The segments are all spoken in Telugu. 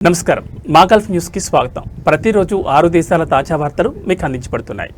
నమస్కారం మా గల్ఫ్ న్యూస్ కి స్వాగతం। ప్రతిరోజు 6 దేశాల తాజా వార్తలు మీకు అందించబడుతున్నాయి।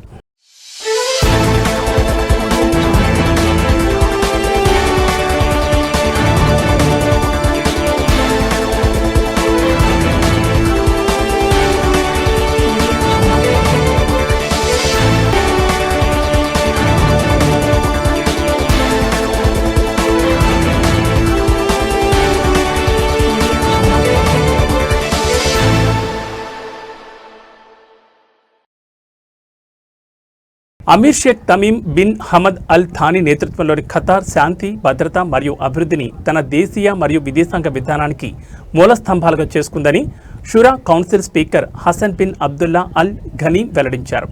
Emir Sheikh Tamim bin Hamad Al Thani నేతృత్వంలోని ఖతార్ శాంతి, భద్రత మరియు అభివృద్ధిని తన దేశీయ మరియు విదేశాంగ విధానానికి మూలస్తంభాలుగా చేసుకుందని Shura council speaker Hassan bin Abdullah Al Ghani వెల్లడించారు।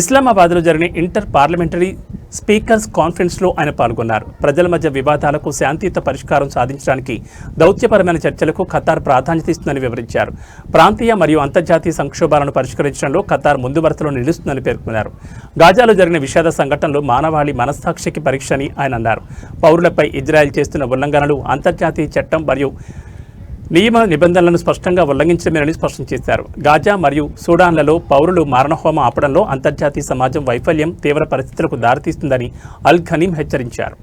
ఇస్లామాబాద్లో జరిగిన ఇంటర్ పార్లమెంటరీ స్పీకర్స్ కాన్ఫరెన్స్లో ఆయన పాల్గొన్నారు। ప్రజల మధ్య వివాదాలకు శాంతియుత పరిష్కారం సాధించడానికి దౌత్యపరమైన చర్చలకు ఖతార్ ప్రాధాన్యత ఇస్తుందని వివరించారు। ప్రాంతీయ మరియు అంతర్జాతీయ సంక్షోభాలను పరిష్కరించడంలో ఖతార్ ముందు వరుసలో నిలుస్తుందని పేర్కొన్నారు। గాజాలో జరిగిన విషాద సంఘటనలు మానవాళి మనస్సాక్షికి పరీక్ష అని ఆయన అన్నారు। పౌరులపై ఇజ్రాయెల్ చేస్తున్న ఉల్లంఘనలు అంతర్జాతీయ చట్టం మరియు నియమ నిబంధనలను స్పష్టంగా ఉల్లంఘించడమేనని స్పష్టం చేశారు। గాజా మరియు సూడాన్లలో పౌరులు మారణహోమం ఆపడంలో అంతర్జాతీయ సమాజం వైఫల్యం తీవ్ర పరిస్థితులకు దారితీస్తుందని అల్ ఘనీమ్ హెచ్చరించారు।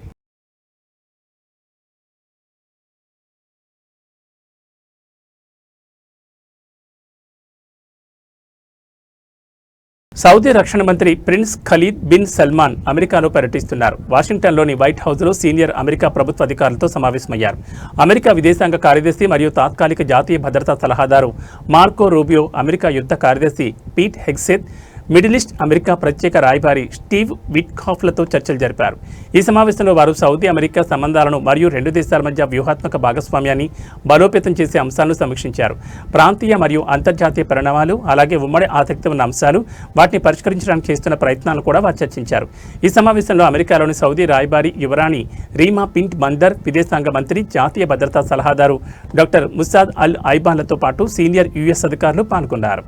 సౌదీ రక్షణ మంత్రి ప్రిన్స్ ఖలీద్ బిన్ సల్మాన్ అమెరికాలో పర్యటిస్తున్నారు। వాషింగ్టన్లోని వైట్ హౌస్లో సీనియర్ అమెరికా ప్రభుత్వ అధికారులతో సమావేశమయ్యారు। అమెరికా విదేశాంగ కార్యదర్శి మరియు తాత్కాలిక జాతీయ భద్రతా సలహాదారు మార్కో రూబియో, అమెరికా యుద్ధ కార్యదర్శి Pete Hegseth, Middle East America ప్రత్యేక రాయబారి స్టీవ్ విట్కాఫ్లతో చర్చలు జరిపారు। ఈ సమావేశంలో వారు సౌదీ అమెరికా సంబంధాలను మరియు రెండు దేశాల మధ్య వ్యూహాత్మక భాగస్వామ్యాన్ని బలోపేతం చేసే అంశాలను సమీక్షించారు। ప్రాంతీయ మరియు అంతర్జాతీయ పరిణామాలు, అలాగే ఉమ్మడి ఆసక్తి ఉన్న అంశాలు, వాటిని పరిష్కరించడానికి చేస్తున్న ప్రయత్నాలను కూడా వారు చర్చించారు। ఈ సమావేశంలో అమెరికాలోని సౌదీ రాయబారి యువరాణి రీమా పింట్ మందర్, విదేశాంగ మంత్రి, జాతీయ భద్రతా సలహాదారు డాక్టర్ ముసాద్ అల్ ఐబాన్లతో పాటు సీనియర్ యుఎస్ అధికారులు పాల్గొన్నారు।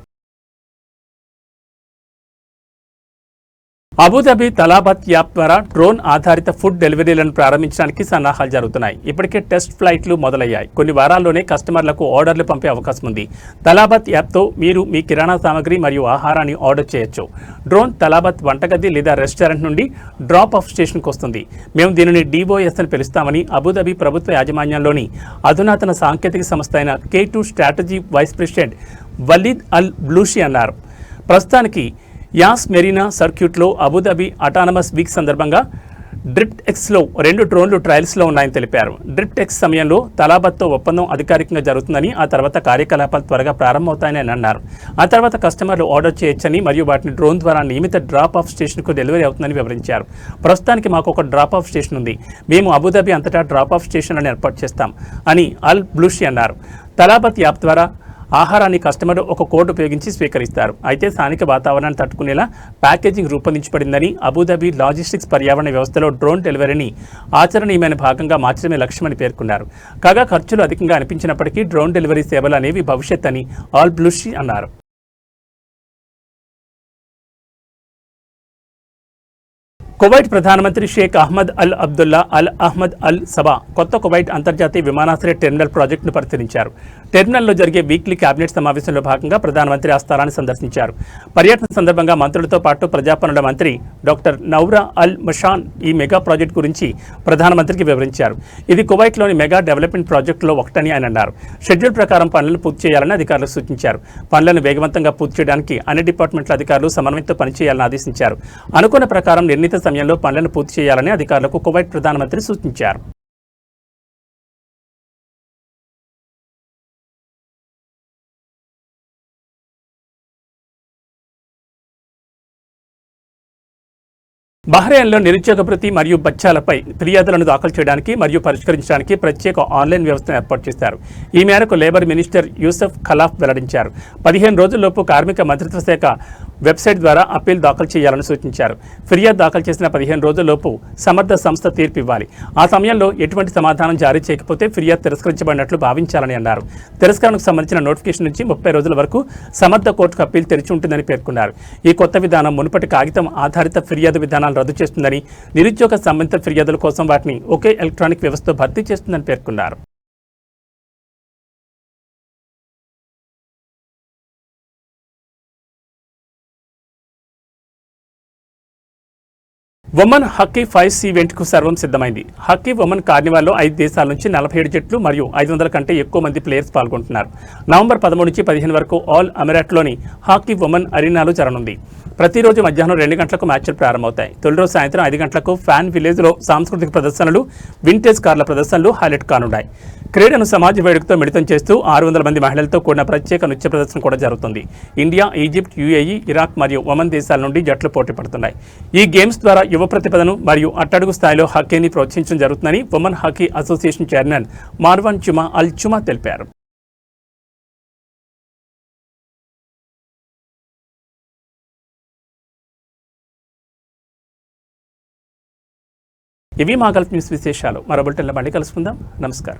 అబుదాబి తలాబత్ యాప్ ద్వారా డ్రోన్ ఆధారిత ఫుడ్ డెలివరీలను ప్రారంభించడానికి సన్నాహాలు జరుగుతున్నాయి। ఇప్పటికే టెస్ట్ ఫ్లైట్లు మొదలయ్యాయి। కొన్ని వారాల్లోనే కస్టమర్లకు ఆర్డర్లు పంపే అవకాశం ఉంది। తలాబత్ యాప్తో మీరు మీ కిరాణా సామగ్రి మరియు ఆహారాన్ని ఆర్డర్ చేయొచ్చు। డ్రోన్ తలాబత్ వంటగది లేదా రెస్టారెంట్ నుండి డ్రాప్ ఆఫ్ స్టేషన్కి వస్తుంది। మేము దీనిని DOS అని పిలుస్తామని అబుదాబి ప్రభుత్వ యాజమాన్యంలోని అధునాతన సాంకేతిక సంస్థ అయిన K2 strategy vice president Waleed Al Blooshi అన్నారు। ప్రస్తుతానికి యాస్ మెరీనా సర్క్యూట్లో అబుదాబి అటానమస్ వీక్ సందర్భంగా డ్రిఫ్ట్ ఎక్స్లో 2 డ్రోన్లు ట్రయల్స్లో ఉన్నాయని తెలిపారు। డ్రిఫ్ట్ ఎక్స్ సమయంలో తలాబత్తో ఒప్పందం అధికారికంగా జరుగుతుందని, ఆ తర్వాత కార్యకలాపాలు త్వరగా ప్రారంభమవుతాయని ఆయన అన్నారు। ఆ తర్వాత కస్టమర్లు ఆర్డర్ చేయొచ్చని మరియు వాటిని డ్రోన్ ద్వారా నియమిత డ్రాప్ ఆఫ్ స్టేషన్కు డెలివరీ అవుతుందని వివరించారు। ప్రస్తుతానికి మాకు ఒక డ్రాప్ ఆఫ్ స్టేషన్ ఉంది, మేము అబుదాబి అంతటా డ్రాప్ ఆఫ్ స్టేషన్లను ఏర్పాటు చేస్తాం అని అల్ బ్లూషి అన్నారు। తలాబత్ యాప్ ద్వారా ఆహారాన్ని కస్టమర్లు ఒక కోడ్ ఉపయోగించి స్వీకరిస్తారు। అయితే స్థానిక వాతావరణాన్ని తట్టుకునేలా ప్యాకేజింగ్ రూపొందించబడిందని, అబుదాబి లాజిస్టిక్స్ పర్యావరణ వ్యవస్థలో డ్రోన్ డెలివరీని ఆచరణీయమైన భాగంగా మార్చడమే లక్ష్యమని పేర్కొన్నారు। కాగా ఖర్చులు అధికంగా అనిపించినప్పటికీ డ్రోన్ డెలివరీ సేవలు అనేవి భవిష్యత్ అని అల్ బ్లూషి అన్నారు। కువైట్ ప్రధానమంత్రి షేక్ అహ్మద్ అల్ అబ్దుల్లా అల్ అహ్మద్ అల్ సబా కొత్త కువైట్ అంతర్జాతీయ విమానాశ్రయ టెర్మినల్ ప్రాజెక్టును పరిశీలించారు। టెర్మినల్లో జరిగే వీక్లీ కేబినెట్ సమావేశంలో భాగంగా ప్రధానమంత్రి ఆ స్థలాన్ని సందర్శించారు। పర్యటన సందర్భంగా మంత్రులతో పాటు ప్రజాపనుల మంత్రి డాక్టర్ నౌరా అల్ మషాన్ ఈ మెగా ప్రాజెక్టు గురించి ప్రధానమంత్రికి వివరించారు। ఇది కువైట్లోని మెగా డెవలప్మెంట్ ప్రాజెక్టులో ఒకటని ఆయన అన్నారు। షెడ్యూల్ ప్రకారం పనులను పూర్తి చేయాలని అధికారులకు సూచించారు। పనులను వేగవంతంగా పూర్తి చేయడానికి అన్ని డిపార్ట్మెంట్ల అధికారులు సమన్వయంతో పనిచేయాలని ఆదేశించారు। అనుకున్న ప్రకారం నిర్ణీత సమయంలో పనులను పూర్తి చేయాలని అధికారులకు కువైట్ ప్రధానమంత్రి సూచించారు। బహ్రెయిన్లో నిరుద్యోగ భృతి మరియు బచ్చాలపై ఫిర్యాదులను దాఖలు చేయడానికి మరియు పరిష్కరించడానికి ప్రత్యేక ఆన్లైన్ వ్యవస్థను ఏర్పాటు చేశారు। ఈ మేరకు లేబర్ మినిస్టర్ యూసఫ్ ఖలాఫ్ వెల్లడించారు। 15 రోజుల్లోపు కార్మిక మంత్రిత్వ శాఖ వెబ్సైట్ ద్వారా అప్పీల్ దాఖలు చేయాలని సూచించారు। ఫిర్యాదు దాఖలు చేసిన 15 రోజుల్లోపు సమర్థ సంస్థ తీర్పు ఇవ్వాలి। ఆ సమయంలో ఎటువంటి సమాధానం జారీ చేయకపోతే ఫిర్యాదు తిరస్కరించబడినట్లు భావించాలని అన్నారు। తిరస్కరణకు సంబంధించిన నోటిఫికేషన్ నుంచి 30 రోజుల వరకు సమర్థ కోర్టుకు అప్పీల్ తెరిచి ఉంటుందని పేర్కొన్నారు। ఈ కొత్త విధానం మునుపటి కాగితం ఆధారిత ఫిర్యాదు విధానాలు రద్దు చేస్తుందని, నిరుద్యోగ సంబంధిత ఫిర్యాదుల కోసం వాటిని ఒకే ఎలక్ట్రానిక్ వ్యవస్థతో భర్తీ చేస్తుందని పేర్కొన్నారు। ఉమెన్ హాకీ 5 ఈవెంట్కు సర్వం సిద్ధమైంది. హాకీ ఉమెన్ కార్నివాల్లో 5 దేశాల నుంచి 47 జట్లు మరియు 500 కంటే ఎక్కువ మంది ప్లేయర్స్ పాల్గొంటున్నారు. నవంబర్ 13 నుంచి 15 వరకు ఆల్ అమిరాట్లోని హాకీ ఉమెన్ అరీనాలో జరగనుంది. ప్రతిరోజు మధ్యాహ్నం 2 గంటలకు మ్యాచ్లు ప్రారంభమవుతాయి. తొలి రోజు సాయంత్రం 5 గంటలకు ఫ్యాన్ విలేజ్లో సాంస్కృతిక ప్రదర్శనలు, వింటేజ్ కార్ల ప్రదర్శనలు హైలైట్ కానున్నాయి. క్రీడను సమాజ వేడుకతో మిళితం చేస్తూ 600 మంది మహిళలతో కూడిన ప్రత్యేక నృత్య ప్రదర్శన కూడా జరుగుతుంది. ఇండియా, ఈజిప్ట్, యుఏఈ, ఇరాక్ మరియు ఒమన్ దేశాల నుండి జట్లు పోటీ పడుతున్నాయి. ఈ గేమ్స్ ద్వారా యువ ప్రతిభను మరియు అట్టడుగు స్థాయిలో హాకీని ప్రోత్సహించడం జరుగుతుందని ఉమెన్ హాకీ అసోసియేషన్ చైర్మన్ మార్వాన్ చుమా అల్ చుమా తెలిపారు. ఇవి మా గల్ఫ్ న్యూస్ విశేషాలు. మరో బులెటిన్లో మళ్ళీ కలుసుకుందాం. నమస్కారం.